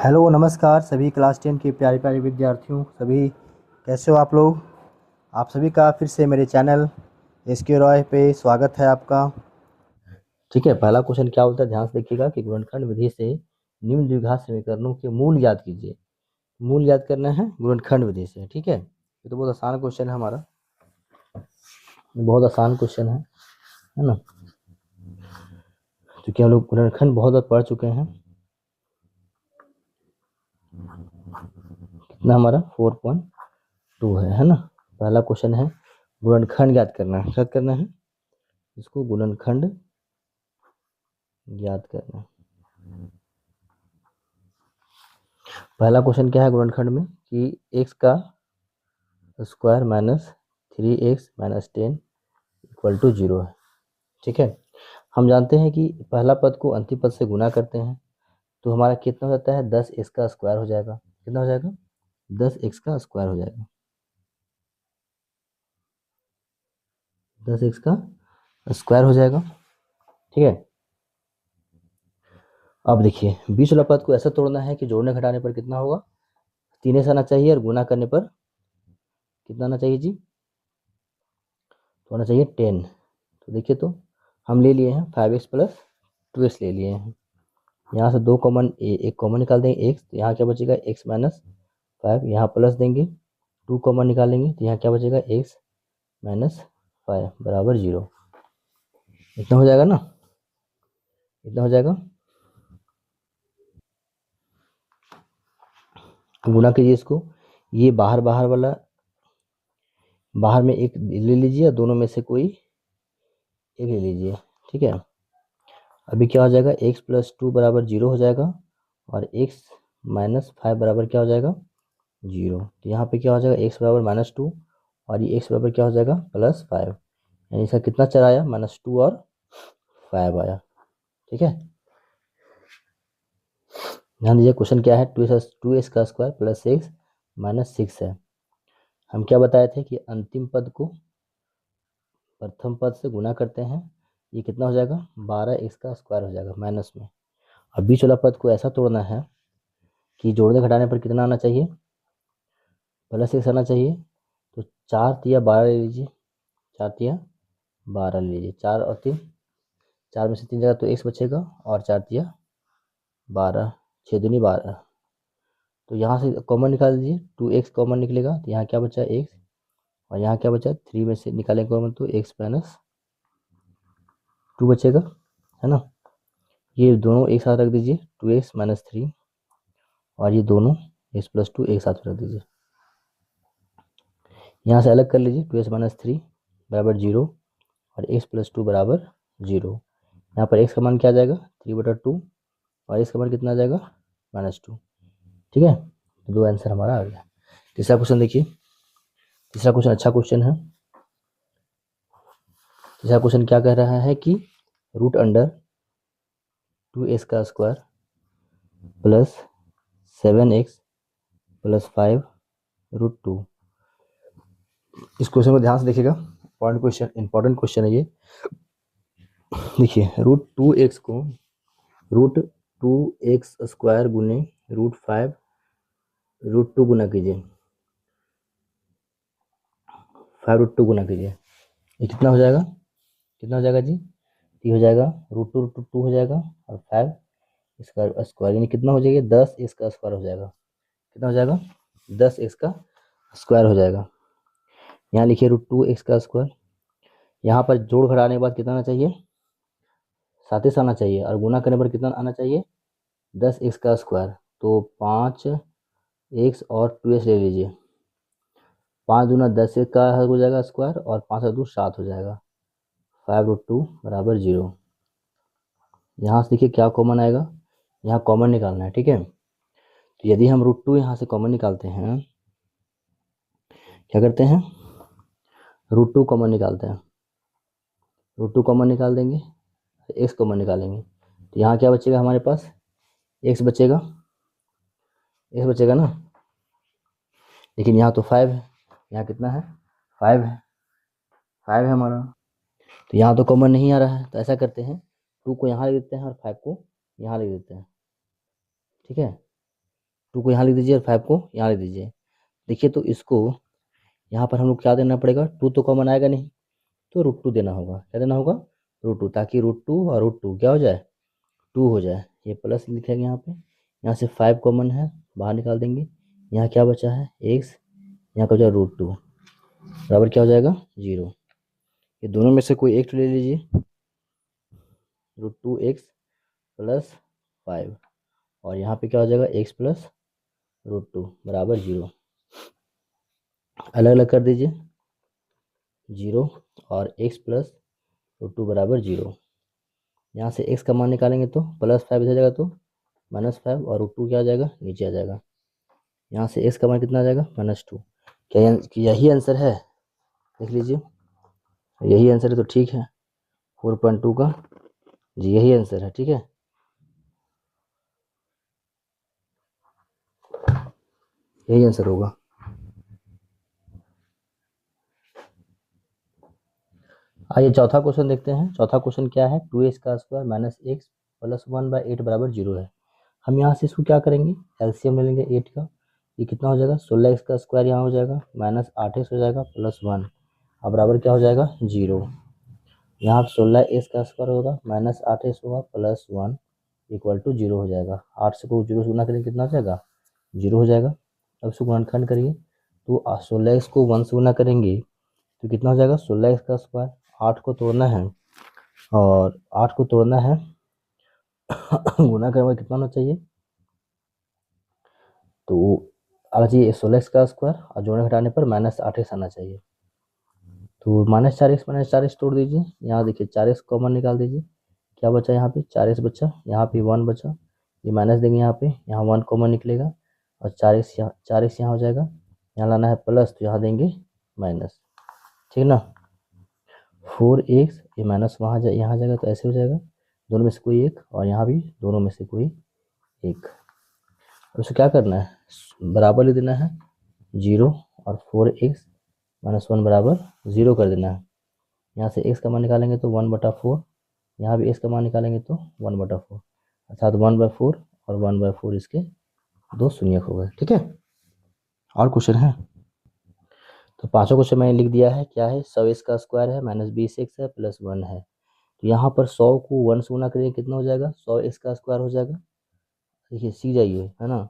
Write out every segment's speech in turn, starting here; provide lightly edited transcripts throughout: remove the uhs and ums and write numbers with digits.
Hello नमस्कार सभी class 10 के प्यारे प्यारे विद्यार्थियों सभी कैसे हो आप लोग। आप सभी का फिर से मेरे चैनल एसके रॉय पे स्वागत है आपका। ठीक है, पहला क्वेश्चन क्या होता है ध्यान से देखिएगा कि गुणनखंड विधि से निम्न द्विघात समीकरणों के मूल याद कीजिए। मूल याद करना है गुणनखंड विधि से। ठीक है, ये तो बहुत आसान क्वेश्चन है हमारा, बहुत आसान क्वेश्चन है ना, क्योंकि हम लोग गुणनखंड बहुत बार पढ़ चुके हैं। कितना हमारा 4.2 है ना। पहला क्वेश्चन है गुणनखंड याद करना है, याद करना है इसको, गुणनखंड याद करना। पहला क्वेश्चन क्या है गुणनखंड में कि x का square minus 3x minus 10 equal to 0 है। ठीक है, हम जानते हैं कि पहला पद को अंतिम पद से गुना करते हैं तो हमारा कितना हो जाता है 10x का स्क्वायर हो जाएगा। कितना हो जाएगा 10x का स्क्वायर हो जाएगा, 10x का स्क्वायर हो जाएगा। ठीक है, अब देखिए बीच वाला पद को ऐसा तोड़ना है कि जोड़ने घटाने पर कितना होगा 3x आना चाहिए और गुना करने पर कितना आना चाहिए जी, तो आना चाहिए 10। तो देखिए तो हम ले लिए हैं 5x प्लस 2x ले लिए हैं। यहाँ से दो कॉमन एक कॉमन निकाल देंगे x, तो यहाँ क्या बचेगा x माइनस 5। यहाँ प्लस देंगे 2 कॉमन निकालेंगे तो यहाँ क्या बचेगा x माइनस 5 बराबर 0। इतना हो जाएगा ना, इतना हो जाएगा। गुना कीजिए इसको, ये बाहर बाहर वाला बाहर में एक ले लीजिए, दोनों में से कोई एक ले लीजिए। ठीक है, अभी क्या हो जाएगा x प्लस 2 बराबर 0 हो जाएगा और x माइनस 5 बराबर क्या हो जाएगा 0। तो यहाँ पे क्या हो जाएगा x बराबर -2 और ये x बराबर क्या हो जाएगा +5, यानी इसका कितना चर आया -2 और 5 आया। ठीक है, ध्यान दीजिए क्वेश्चन क्या है 2x का स्क्वायर प्लस x माइनस 6 है। हम क्या बताए थे कि अंतिम पद को प्रथम पद से गुना करते हैं, ये कितना हो जाएगा 12x का स्क्वायर हो जाएगा माइनस में। अब बीच वाला पद को ऐसा तोड़ना है कि जोड़ने घटाने पर कितना आना चाहिए +x आना चाहिए। तो 4 तिया 12 ले लीजिए, 4 तिया 12 ले लीजिए, 4 और 3, 4 में से 3 जगह तो x बचेगा और 4 तिया 12, 6 दूनी 12। तो यहाँ से कॉमन निकाल दीजिए, 2x कॉमन निकलेगा तो यहाँ क्या बचा x और यहाँ क्या बचा 3 में से निकालेंगे कॉमन तो x माइनस 2 बचेगा, है ना। ये दोनों एक साथ रख दीजिए 2x माइनस 3 और ये दोनों x प्लस 2 एक साथ रख दीजिए। यहाँ से अलग कर लीजिए 2x माइनस 3 बराबर 0 और x प्लस 2 बराबर 0। यहाँ पर x का मान क्या आ जाएगा 3/2 और x का मान कितना आ जाएगा -2। ठीक है, तो दो आंसर हमारा आ गया। तीसरा क्वेश्चन देखिए, तीसरा क्वेश्चन अच्छा क्वेश्चन है। तीसरा क्वेश्चन क्या कह रहा है कि रूट अंडर 2x का square plus 7x plus 5 root 2। इस क्वेश्चन को ध्यान से देखिएगा, पॉइंट क्वेश्चन, इंपॉर्टेंट क्वेश्चन है ये। देखिए √2x को √2x स्क्वायर गुने √5 √2 गुना कीजिए, 5 √2 गुना कीजिए, ये कितना हो जाएगा, कितना हो जाएगा जी, ये हो जाएगा √2 हो जाएगा और 5 इसका स्क्वायर यानी कितना हो जाएगा 10 इसका स्क्वायर हो जाएगा। कितना हो जाएगा 10 इसका स्क्वायर हो जाएगा। यहाँ लिखिए √2x का स्क्वायर, यहाँ पर जोड़ घटाने के बाद कितना आना चाहिए 37 आना चाहिए और गुना करने पर कितना आना चाहिए 10x का स्क्वायर। तो 5x और 2x ले लीजिए, 5 दूना 10 का हो जाएगा स्क्वायर और 5 2 7 हो जाएगा, 5 √2 बराबर 0। यहाँ से देखिए क्या कॉमन आएगा, यहाँ कॉमन निकालना है। ठीक है, तो यदि हम √2 यहाँ से कॉमन निकालते हैं, क्या करते हैं √2 कॉमन निकालते हैं, √2 कॉमन निकाल देंगे, x कॉमन निकालेंगे तो यहाँ क्या बचेगा हमारे पास x बचेगा, x बचेगा ना। लेकिन यहाँ तो 5 है, यहाँ कितना है 5 है, 5 है हमारा, तो यहाँ तो कॉमन नहीं आ रहा है। तो ऐसा करते हैं 2 को यहाँ लिख देते हैं और 5 को यहाँ लिख देते हैं। ठीक है, 2 को यहाँ लिख दीजिए और 5 को यहाँ लिख दीजिए। देखिए तो इसको यहाँ पर हम लोग क्या देना पड़ेगा, 2 तो कॉमन आएगा नहीं, तो √2 देना होगा। क्या देना होगा, √2, ताकि √2 और √2 क्या हो जाए, 2 हो जाए। ये प्लस लिखेंगे यहाँ पे, यहाँ से 5 कॉमन है, बाहर निकाल देंगे। यहाँ क्या बचा है, x, यहाँ का हो जाएगा √2 बराबर क्या हो जाएगा, 0। ये दोनों में से कोई एक ले लीजिए, √2x + 5, और यहाँ पे क्या हो जाएगा, x + √2 बराबर 0। अलग अलग कर दीजिए, 0 और x + √2 बराबर 0। यहाँ से x का मान निकालेंगे तो +5 इधर जाएगा तो -5, और √2 क्या आ जाएगा, नीचे आ जाएगा। यहाँ से x का मान कितना आ जाएगा, -2। क्या यही आंसर है, देख लीजिए, यही आंसर है तो ठीक है, 4.2 का जी यही आंसर है, ठीक है। यही आंसर होगा। आइए चौथा क्वेश्चन देखते हैं। चौथा क्वेश्चन क्या है, 2x² - x + 1/8 बराबर 0 है। हम यहाँ से इसको क्या करेंगे, एलसीएम ले लेंगे 8 का। ये कितना हो जाएगा, 16x² यहाँ हो जाएगा, -8x हो जाएगा, +1, अब बराबर क्या हो जाएगा, 0। यहाँ 16x² होगा, -8x होगा, +1 = 0 हो जाएगा। 8 से को 0 से गुना करेंगे कितना हो जाएगा, 0 हो जाएगा। अब इसको गुणनखंड करिए तो 16x को 1 से गुना करेंगे तो कितना हो जाएगा, 16x²। 8 को तोड़ना है, और 8 को तोड़ना है गुना करने कितना होना चाहिए, तो आना चाहिए 16x² और जोड़ने घटाने पर -8x आना चाहिए। तो -4x तोड़ दीजिए, यहाँ देखिए 4x कॉमन निकाल दीजिए, क्या बचा यहाँ पे, 4x बचा, यहाँ पे 1 बचा, ये माइनस देंगे यहाँ पे, यहाँ 1 कॉमन निकलेगा, और 4x यहाँ हो जाएगा, यहाँ लाना है प्लस तो यहाँ देंगे माइनस, ठीक है ना। 4x, ये माइनस वहाँ यहाँ जाएगा तो ऐसे हो जाएगा, दोनों में से कोई एक, और यहाँ भी दोनों में से कोई एक। उसे क्या करना है, बराबर लिख देना है 0, और 4x - 1 बराबर 0 कर देना है। यहाँ से x का मान निकालेंगे तो 1/4, यहाँ भी x का मान निकालेंगे तो 1/4, अर्थात 1/4 और 1/4 इसके दो शून्यक हो गए, ठीक है। और क्वेश्चन है, तो पांचों क्वेश्चन मैंने लिख दिया है। क्या है, 100x² है, -20x है, +1 है। तो यहाँ पर 100 को 1 से गुना करेंगे कितना हो जाएगा, 100x² हो जाएगा। देखिए सी जाइए, है ना।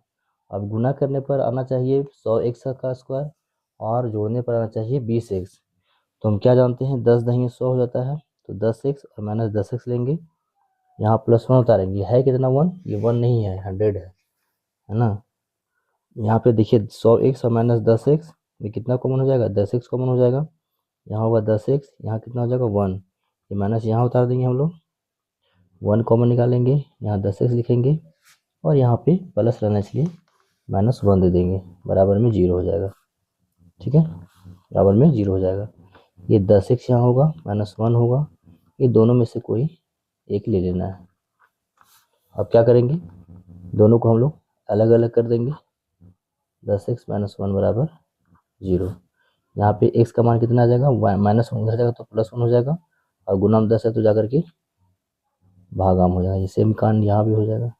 अब गुना करने पर आना चाहिए 100x², और जोड़ने पर आना चाहिए 20x। तो हम क्या जानते हैं, 10 दही 100 हो जाता है, तो 10x और -10x लेंगे, यहाँ +1 उतारेंगे, है कितना 1, ये 1 नहीं है, 100 है ना। यहाँ पे देखिए 100x और -10x में कितना कॉमन हो जाएगा, 10x कॉमन हो जाएगा, यहाँ होगा 10x, यहाँ कितना हो जाएगा 1, ये माइनस यहाँ उतार देंगे हम लोग, 1 कॉमन निकालेंगे, यहाँ 10x लिखेंगे, और यहाँ पे प्लस रहना इसलिए -1 दे देंगे, बराबर में 0 हो जाएगा, ठीक है, बराबर में 0 हो जाएगा। ये 10x यहाँ होगा, -1 होगा, ये दोनों में से कोई एक ले लेना है। अब क्या करेंगे, दोनों को हम लोग अलग अलग कर देंगे, 10x - 1 बराबर 0। यहाँ पे x का मान कितना आ जाएगा, -1 उधर जाएगा तो +1 हो जाएगा, और गुना में 10 है तो जाकर के भागाम हो जाएगा, ये सेम कांड यहाँ भी हो जाएगा,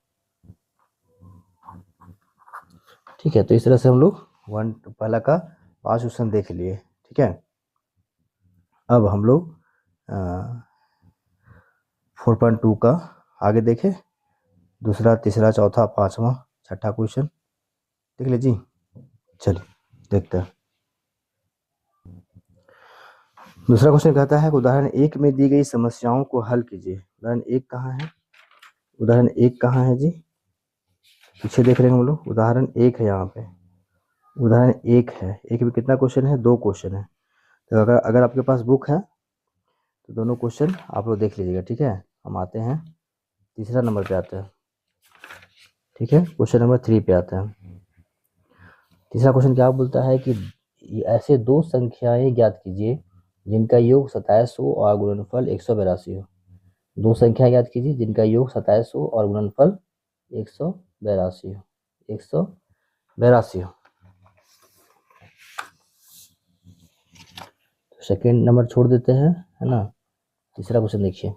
ठीक है। तो इस तरह से हम लोग पहला का 5 क्वेश्चन देख लिए, ठीक है। अब हम लोग 4.2 का आगे देखें, दूसरा, तीसरा, चौथा, पांचवा, छठा क्वेश्चन देख लीजिए। चलिए देखते हैं। दूसरा क्वेश्चन कहता है उदाहरण 1 में दी गई समस्याओं को हल कीजिए। उदाहरण 1 कहाँ है, उदाहरण 1 कहाँ है जी, पीछे देख रहे हैं हम लोग, उदाहरण 1 है यहाँ पे, उदाहरण 1 है। एक में कितना क्वेश्चन है, 2 क्वेश्चन है। तो अगर आपके पास बुक है तो दोनों क्वेश्चन आप लोग देख लीजिएगा, ठीक है। हम आते हैं तीसरा नंबर पे आते हैं, ठीक है, क्वेश्चन नंबर 3 पे आते हैं। तीसरा क्वेश्चन क्या बोलता है कि ऐसे दो संख्याएं ज्ञात कीजिए जिनका योग 2700 और गुणनफल 182 हो। दो संख्या ज्ञात कीजिए जिनका योग 2700 और गुणनफल 182 हो, 182 हो। तो सेकेंड नंबर छोड़ देते हैं, है ना। तीसरा क्वेश्चन देखिए,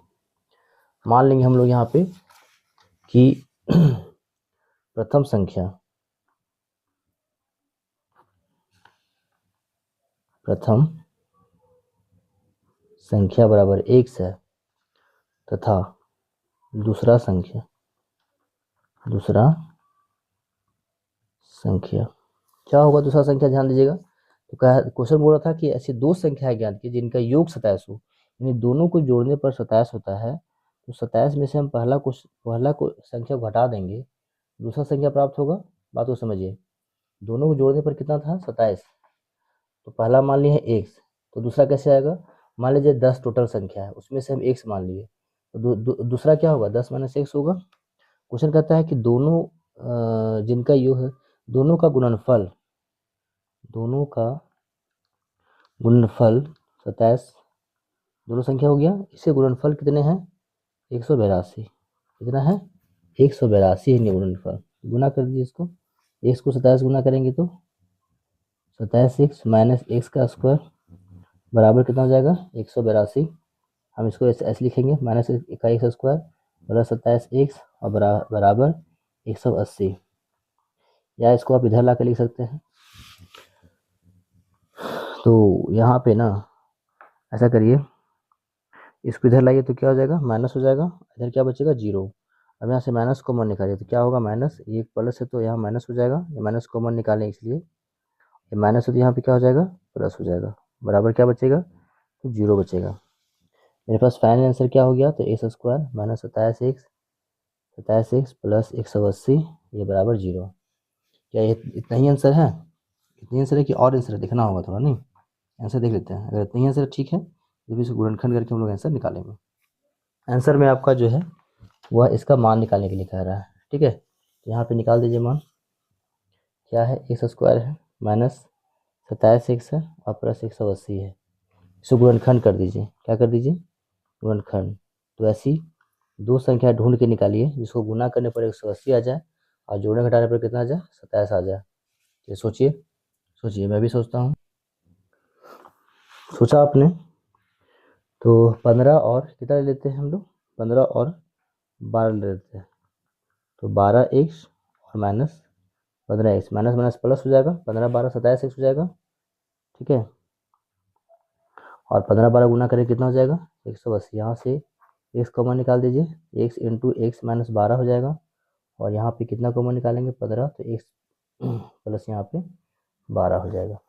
मान लेंगे हम लोग यहाँ पे कि प्रथम संख्या प्रथम संख्या बराबर x है तथा दूसरा संख्या क्या होगा दूसरा संख्या, ध्यान दीजिएगा। तो क्वेश्चन बोल रहा था कि ऐसी दो संख्याएं ज्ञात की जिनका योग 27 हो, यानी दोनों को जोड़ने पर 27 होता है। तो 27 में से हम पहला संख्या को हटा देंगे, दूसरा संख्या प्राप्त होगा। बात को समझिए, दोनों को जोड़ने पर कितना था 27, तो पहला मान लिया है x, तो दूसरा कैसे आएगा, मान लीजिए 10 टोटल संख्या है, उसमें से हम x मान लिए, तो दूसरा क्या होगा 10 माइनस x होगा। क्वेश्चन कहता है कि दोनों जिनका योग है, दोनों का गुणनफल 27, दोनों संख्या हो गया, इसके गुणनफल कितने हैं 182। कितना है 182 है गुणनफल। गुना कर दीजिए इसको, x को 27 गुना करेंगे तो 27x माइनस एक्स का स्क्वायर बराबर कितना हो जाएगा 182। हम इसको ऐसे लिखेंगे, माइनस का एक्स स्क्वायर प्लस 27x और बराबर 180, या इसको आप इधर ला कर लिख सकते हैं। तो यहाँ पे ना ऐसा करिए, इसको इधर लाइए तो क्या हो जाएगा माइनस हो जाएगा, इधर क्या बचेगा 0। अब यहाँ से माइनस कॉमन निकालिए तो क्या होगा माइनस, ये प्लस है तो यहाँ माइनस हो जाएगा, ये माइनस कॉमन निकालें इसलिए ये माइनस हो, तो यहाँ पे क्या हो जाएगा प्लस हो जाएगा, बराबर क्या बचेगा तो 0 बचेगा। मेरे पास फाइनल आंसर क्या हो गया, तो x square minus 27x plus 180 ये बराबर 0। क्या ये इतना ही आंसर है, इतनी आंसर है कि और आंसर देखना होगा थोड़ा, नहीं आंसर देख लेते हैं। अगर इतना ही आंसर ठीक है तो इसको गुणनखंड करके हम लोग आंसर निकालेंगे। आंसर में आपका जो है वह इसका मान निकालने के लिए कह रहा है, ठीक है। तो यहाँ पे निकाल दीजिए मान, क्या है एक्स स्क्वायर है माइनस 27x है और प्लस 180 है, इसको गुणनखंड कर दीजिए, क्या कर दीजिए गुणनखंड। तो ऐसी दो संख्या ढूंढ के निकालिए जिसको गुना करने पर 180 आ जाए और जोड़ने घटाने पर कितना आ जाए 27 आ जाए। ये सोचिए, मैं भी सोचता हूँ। सोचा आपने, तो 15 और कितना ले लेते हैं हम लोग, 15 और 12 ले लेते हैं, तो 12x और minus 15x, minus minus plus हो जाएगा, 15 12 27x हो जाएगा, ठीक है। और 15 12 गुना करें कितना हो जाएगा 180, यहाँ से x कॉमन निकाल दीजिए, x इंटू एक्स माइनस 12 हो जाएगा, और यहाँ पे कितना कॉमन निकालेंगे 15, तो x प्लस यहाँ पे 12 हो जाएगा।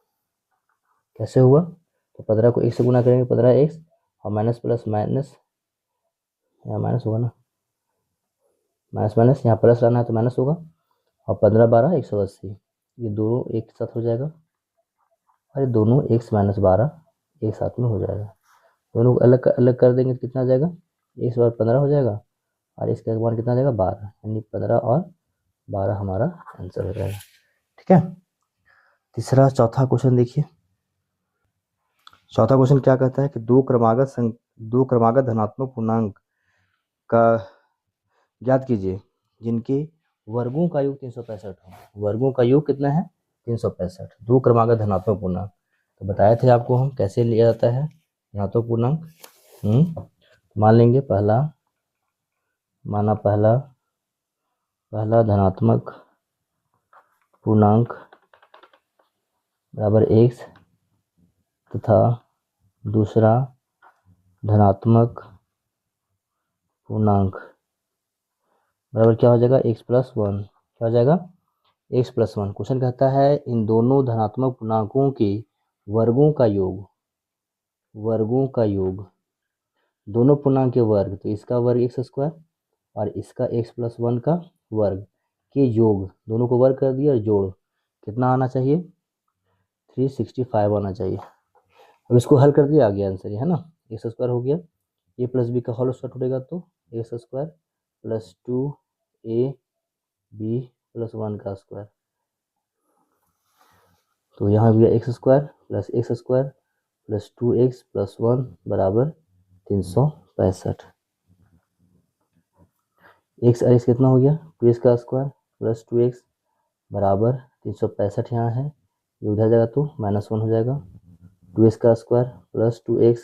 कैसे हुआ, तो 15 को 1 से गुना करेंगे 15x और माइनस प्लस माइनस, यहाँ माइनस होगा ना, माइनस माइनस यहाँ प्लस लाना है तो माइनस होगा, और 15 12 180, ये दोनों एक साथ हो जाएगा, और ये दोनों x माइनस 12 एक साथ में हो जाएगा। दोनों को अलग अलग कर देंगे तो कितना आ जाएगा, x बार 15 हो जाएगा और इसका मान कितना आ जाएगा 12, यानी 15 और 12 हमारा आंसर हो जाएगा, ठीक है। तीसरा चौथा क्वेश्चन देखिए। चौथा क्वेश्चन क्या कहता है कि दो क्रमागत धनात्मक पूर्णांक का ज्ञात कीजिए जिनके वर्गों का योग 365 हो। वर्गों का योग कितना है 365, दो क्रमागत धनात्मक पूर्णांक। तो बताए थे आपको हम कैसे लिया जाता है धनात्मक पूर्णांक। मान लेंगे पहला धनात्मक पूर्णांक बराबर x तथा दूसरा धनात्मक पूर्णांक बराबर क्या हो जाएगा x प्लस 1, क्या हो जाएगा x प्लस 1। क्वेश्चन कहता है इन दोनों धनात्मक पूर्णांकों के वर्गों का योग, दोनों पूर्णांक के वर्ग, तो इसका वर्ग एक्स स्क्वायर और इसका x प्लस 1 का वर्ग के योग, दोनों को वर्ग कर दिया और जोड़ कितना आना चाहिए 365 आना चाहिए। अब इसको हल कर दिया, आ गया आंसर, है ना, एक्स स्क्वायर हो गया, ए प्लस बी का होल स्क्वायर टूटेगा तो x square plus 2ab plus 1 का स्क्वायर, तो यहाँ हो गया x square plus 2x plus 1 बराबर 365। एक्स और एक्स कितना हो गया 2x का स्क्वायर प्लस 2x बराबर 365 यहाँ है, ये उधर जाएगा तो -1 हो जाएगा, 2x का स्क्वायर प्लस 2x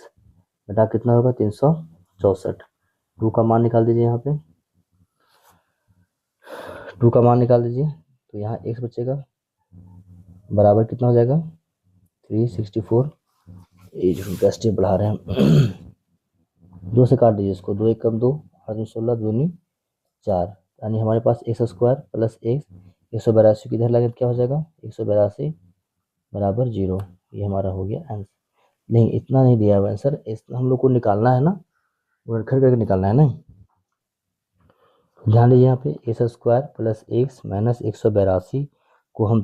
बटा कितना होगा 364। 2 का मान निकाल दीजिए, यहाँ पे 2 का मान निकाल दीजिए, तो यहाँ x बचेगा बराबर कितना हो जाएगा 364 ये जो का स्टेप बढ़ा रहे हैं 2 से काट दीजिए इसको, 2 1 कम 2, 8 दूनी 16, 2 दूनी 4, यानी हमारे पास एक्स स्क्वायर प्लस एक्स 182 की इधर लगे क्या हो जाएगा 182 बराबर 0। ये हमारा हो गया आंसर। नहीं इतना नहीं दिया हुआ आंसर, इतना हम लोग को निकालना है ना, गुणनखंड करके निकालना है ना। ध्यान दीजिए यहाँ पे x square plus x minus 182 को हम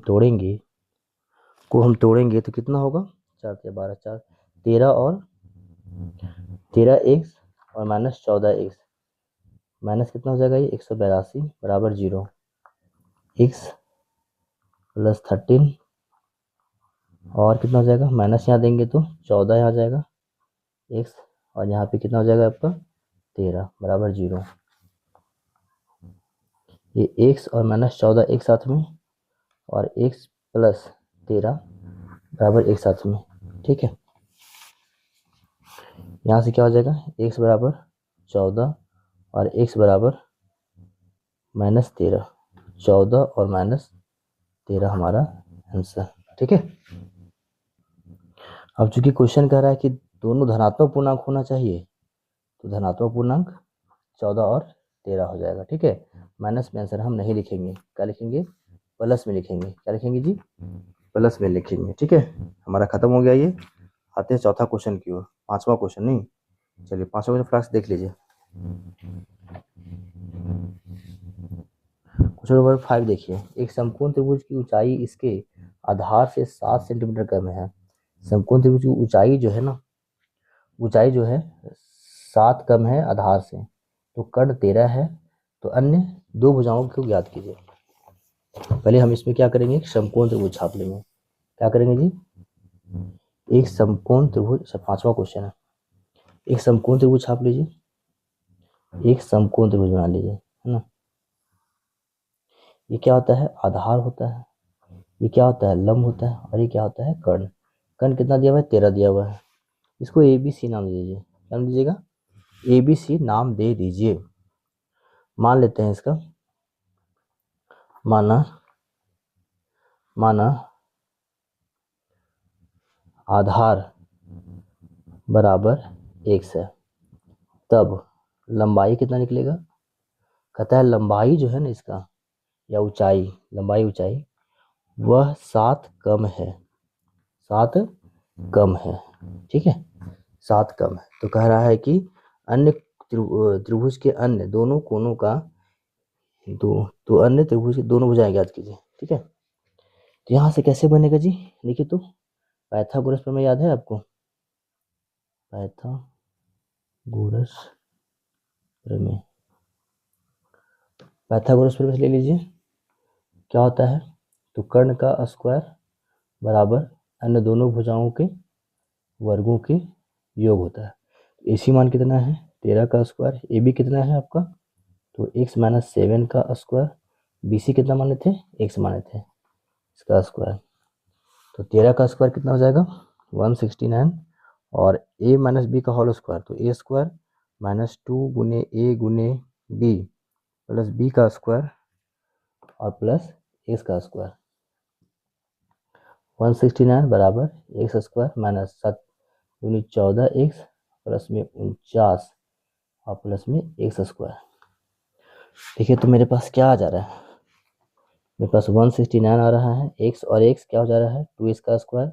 तोड़ेंगे तो कितना होगा 4 या 12 4 13 और 13 एक्स और माइनस 14 एक्स माइनस कितना हो जाएगा ये 182 बराबर 0। एक्स प्लस 13 और कितना हो जाएगा माइनस यहाँ देंगे तो 14 यहाँ आ जाएगा एक्स और यहाँ पे कितना हो जाएगा आपका 13 बराबर 0। ये एक्स और माइनस 14 एक साथ में और एक्स प्लस 13 बराबर एक साथ में, ठीक है। यहाँ से क्या हो जाएगा एक्स बराबर 14 और एक्स बराबर माइनस 13, 14 और माइनस 13 हमारा आंसर, ठीक है। अब चूंकि क्वेश्चन कह रहा है कि दोनों धनात्मक पूर्णांक होना चाहिए तो धनात्मक पूर्णांक 14 और 13 हो जाएगा, ठीक है। माइनस में आंसर हम नहीं लिखेंगे, क्या लिखेंगे प्लस में लिखेंगे, क्या लिखेंगे जी प्लस में लिखेंगे, ठीक है। हमारा खत्म हो गया ये। आते हैं चौथा क्वेश्चन की ओर, 5वां क्वेश्चन नहीं, चलिए 5वां क्वेश्चन फ्लैक्स देख लीजिए। क्वेश्चन नंबर 5 देखिए, एक समकोण त्रिभुज की ऊंचाई इसके आधार से 7 सेंटीमीटर कम है। समकोण त्रिभुज की ऊंचाई जो है ना, ऊंचाई जो है 7 कम है आधार से, तो कर्ण 13 है, तो अन्य दो भुजाओं को ज्ञात कीजिए। पहले हम इसमें क्या करेंगे समकोण त्रिभुज छाप लेंगे, क्या करेंगे जी एक समकोण त्रिभुज, 5वां क्वेश्चन है, एक समकोण त्रिभुज छाप लीजिए, एक समकोण त्रिभुज बना लीजिए, है ना। ये क्या होता है आधार होता है, ये क्या होता है लंब होता है और ये क्या होता है कर्ण। कर्ण कितना दिया हुआ है 13 दिया हुआ है, इसको ए बी सी नाम दे दीजिए, क्या नाम दीजिएगा ए बी सी नाम दे दीजिए। मान लेते हैं इसका, माना आधार बराबर x है, तब लंबाई कितना निकलेगा, कहता है लंबाई जो है ना इसका या ऊंचाई, लंबाई ऊंचाई वह 7 कम है, 7 कम है, ठीक है 7 कम है। तो कह रहा है कि अन्य त्रिभुज के अन्य दोनों कोणों का तो अन्य त्रिभुज के दोनों भुजाएं ज्ञात कीजिए, ठीक है। तो यहाँ से कैसे बनेगा जी, देखिए तो पाइथागोरस प्रमेय याद है आपको, पाइथागोरस प्रमेय, पाइथागोरस प्रमेय ले लीजिए। क्या होता है तो कर्ण का स्क्वायर बराबर अन्य दोनों भुजाओं के वर्गों के योग होता है। तो AC मान कितना है 13 का स्क्वायर, AB कितना है आपका तो x माइनस 7 का स्क्वायर, BC कितना माने थे x माने थे इसका स्क्वायर, तो 13 का स्क्वायर कितना हो जाएगा 169 और a माइनस बी का होल स्क्वायर, तो a स्क्वायर माइनस 2 गुने a गुने b प्लस b का स्क्वायर और प्लस x का स्क्वायर, 169 बराबर एक्स स्क्वायर माइनस 7 दूनी 14 एक्स प्लस में 49 और प्लस में एक्स स्क्वायर। देखिए तो मेरे पास क्या आ जा रहा है, मेरे पास 169 आ रहा है, एक्स और एक्स क्या हो जा रहा है 2x का स्क्वायर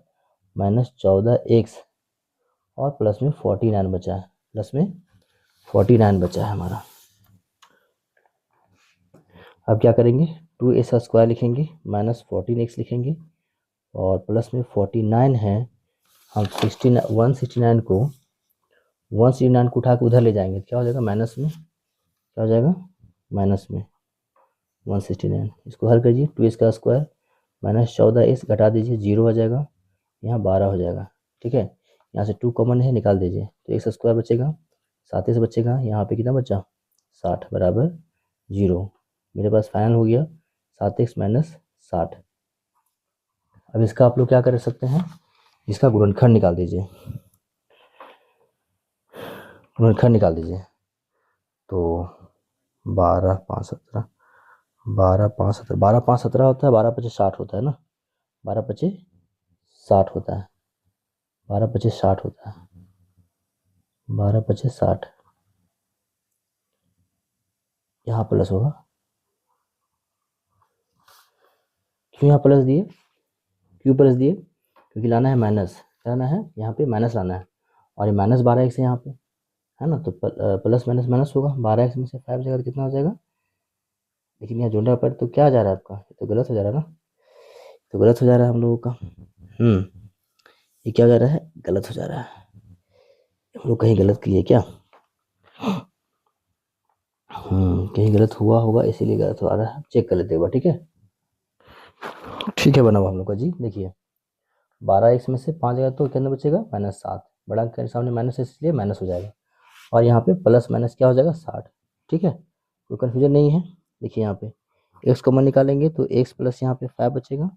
माइनस 14 एक्स और प्लस में 49 बचा है, प्लस में 49 बचा है हमारा। अब क्या करेंगे 2x का स्क्वायर लिखेंगे माइनस 14x लिखेंगे और प्लस में 49 है, हम 169 को उठा के उधर ले जाएंगे, क्या हो जाएगा माइनस में, क्या हो जाएगा माइनस में 169। इसको हल करिए 2x का स्क्वायर माइनस 14x घटा दीजिए 0 हो जाएगा, यहाँ 12 हो जाएगा, ठीक है। यहाँ से 2 कॉमन है निकाल दीजिए तो एक्स स्क्वायर बचेगा 7x बचेगा, यहाँ पे कितना बचा 60 बराबर 0। मेरे पास फाइनल हो गया 7x माइनस 60। अब इसका आप लोग क्या कर सकते हैं, इसका गुणनखंड निकाल दीजिए, गुणनखंड निकाल दीजिए तो 12 5 17 12 5 17 12 5 17 होता है, 12 5 60 होता है ना, 12 5 60 होता है, 12×5 = 60 होता है, 12×5 = 60। यहाँ प्लस होगा, क्यों यहाँ प्लस दिए, क्यों प्लस दिए, क्योंकि लाना है माइनस, लाना है यहाँ पे माइनस लाना है, और ये -12x है यहाँ पे, है ना, तो प्लस माइनस माइनस होगा, 12x में से 5 जाएगा तो कितना हो जाएगा, लेकिन यहाँ जोड़ने पर तो क्या जा रहा है आपका, ये तो गलत हो जा रहा है ना, तो गलत हो जा रहा है हम लोगों का, ये क्या हो जा रहा है, गलत हो जा रहा है, हम लोग कहीं गलत किए क्या, कहीं गलत हुआ होगा इसीलिए गलत हो रहा है, चेक कर लेते हैं एक बार, ठीक है, ठीक है बना हुआ हम लोग का जी। देखिए 12x में से 5 जाएगा तो कितना बचेगा, -7, बड़ा अंक के सामने माइनस है इसलिए माइनस हो जाएगा, और यहाँ पे प्लस माइनस क्या हो जाएगा, 60, ठीक है, कोई कन्फ्यूजन नहीं है। देखिए यहाँ पे x कॉमन निकालेंगे तो x प्लस यहाँ पे 5 बचेगा,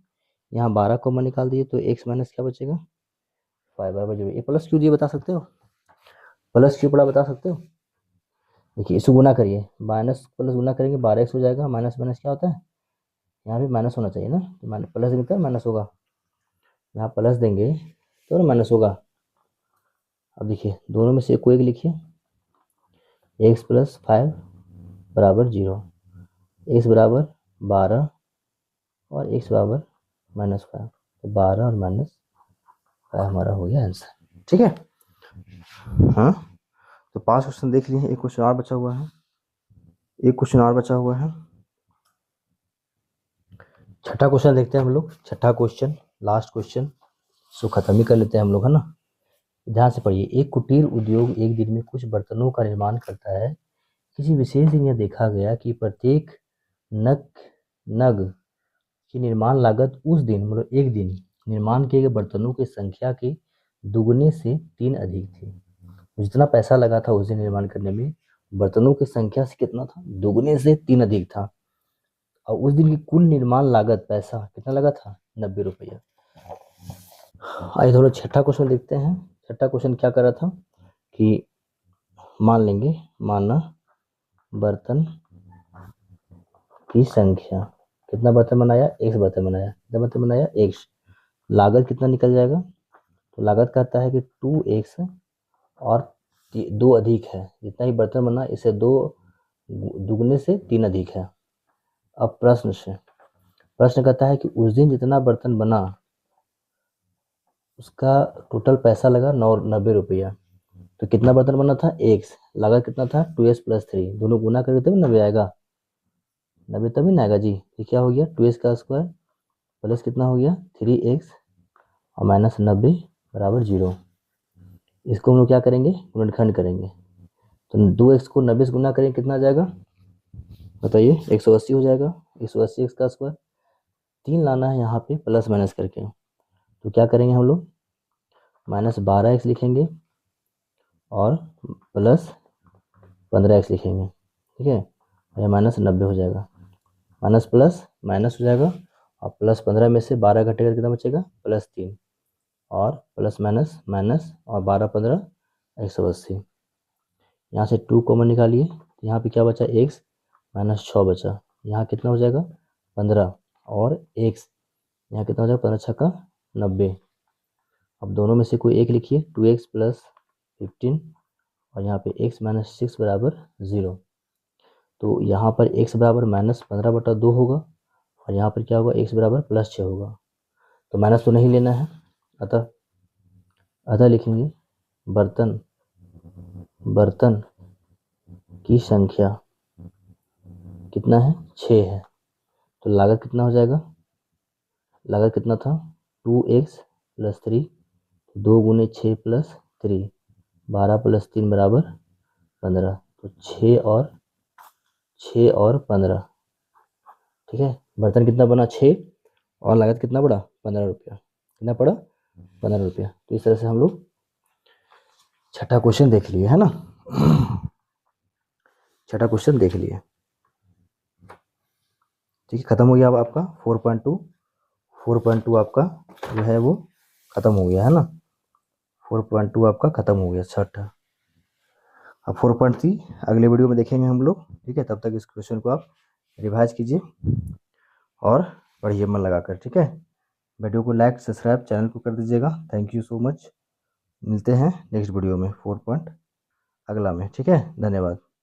यहाँ 12 कॉमन निकाल दिए तो x माइनस क्या बचेगा, 5 बराबर 0। ये प्लस क्यों दिए बता सकते हो, प्लस क्यों पड़ा बता सकते हो, देखिए इसको गुना करिए, माइनस प्लस गुना करेंगे 12x हो जाएगा, माइनस माइनस क्या होता है, यहाँ भी माइनस होना चाहिए ना, तो प्लस देंगे तो माइनस होगा, यहाँ प्लस देंगे तो माइनस होगा। अब देखिए दोनों में से कोई एक लिखिए, x + 5 = 0, x बराबर 12 और x बराबर -5, तो 12 और -5 हमारा हो गया आंसर, ठीक है। हाँ तो 5 क्वेश्चन देख लिए, एक क्वेश्चन और बचा हुआ है, एक क्वेश्चन और बचा हुआ है, छठा क्वेश्चन देखते हैं हम लोग, छठा क्वेश्चन लास्ट क्वेश्चन, सो खत्म ही कर लेते हैं हम लोग, है ना। ध्यान से पढ़िए, एक कुटीर उद्योग एक दिन में कुछ बर्तनों का निर्माण करता है, किसी विशेष दिन यह देखा गया कि प्रत्येक नग की निर्माण लागत उस दिन मतलब एक दिन निर्माण किए गए बर्तनों की संख्या के दुगने से 3 अधिक थी। जितना पैसा लगा था उस दिन निर्माण करने में, बर्तनों की संख्या से कितना था, दुगने से 3 अधिक था, और उस दिन की कुल निर्माण लागत पैसा कितना लगा था, 90 रुपया। आइए थोड़ा छठा क्वेश्चन देखते हैं। छठा क्वेश्चन क्या कर रहा था कि मान लेंगे, माना बर्तन की संख्या, कितना बर्तन बनाया, 1 बर्तन बनाया, कितना बर्तन बनाया, 1, लागत कितना निकल जाएगा, तो लागत कहता है कि 2x और 2 अधिक है, जितना ही बर्तन बना इसे 2 दुगने से 3 अधिक है। अब प्रश्न कहता है कि उस दिन जितना बर्तन बना उसका टोटल पैसा लगा 90 रुपया, तो कितना बर्तन बना था, x, लागत कितना था, 2x + 3, दोनों गुना करके तभी 90 आएगा, 90 तभी ना आएगा जी। ये क्या हो गया, 2x² प्लस कितना हो गया, 3x और -90 = 0। इसको हम लोग क्या करेंगे, गुणनखंड करेंगे, तो 2x को 90 से गुना करेंगे कितना आ जाएगा, बताइए, 180 हो जाएगा, 180x², 3 लाना है यहाँ पे प्लस माइनस करके, तो क्या करेंगे हम लोग, -12x लिखेंगे और +15x लिखेंगे, ठीक है, और यह -90 हो जाएगा, माइनस प्लस माइनस हो जाएगा, और +15 में से 12 घटेगा कितना बचेगा, +3, और प्लस माइनस माइनस, और 12 15 180, यहाँ से 2 कॉमन निकालिए, तो यहाँ पे क्या बचा, x -6 बचा, यहाँ कितना हो जाएगा 15, और x यहाँ कितना हो जाएगा, 15 छक्का 90। अब दोनों में से कोई एक लिखिए, 2x + 15 और यहाँ पे x - 6 = 0, तो यहाँ पर x बराबर -15/2 होगा, और यहाँ पर क्या होगा, x बराबर +6 होगा, तो माइनस तो नहीं लेना है, अतः लिखेंगे बर्तन की संख्या कितना है, 6 है, तो लागत कितना हो जाएगा, लागत कितना था, 2x + 3, 2 × 6 + 3, 12 + 3 = 15, तो 6 और 15, ठीक है, बर्तन कितना बना, 6, और लागत कितना पड़ा, 15 रुपया, कितना पड़ा, 15 रुपया। तो इस तरह से हम लोग छठा क्वेश्चन देख लिए, है ना, छठा क्वेश्चन देख लिए, ठीक है, खत्म हो गया अब आपका 4.2 आपका जो है वो खत्म हो गया, है ना, 4.2 आपका खत्म हो गया छठा। अब 4.3 अगले वीडियो में देखेंगे हम लोग, ठीक है, तब तक इस क्वेश्चन को आप रिवाइज कीजिए और पढ़िए मन लगाकर, ठीक है, वीडियो को लाइक सब्सक्राइब चैनल को कर दीजिएगा। Thank you so much. मिलते हैं नेक्स्ट वीडियो में 4 पॉइंट अगला में। ठीक है, धन्यवाद।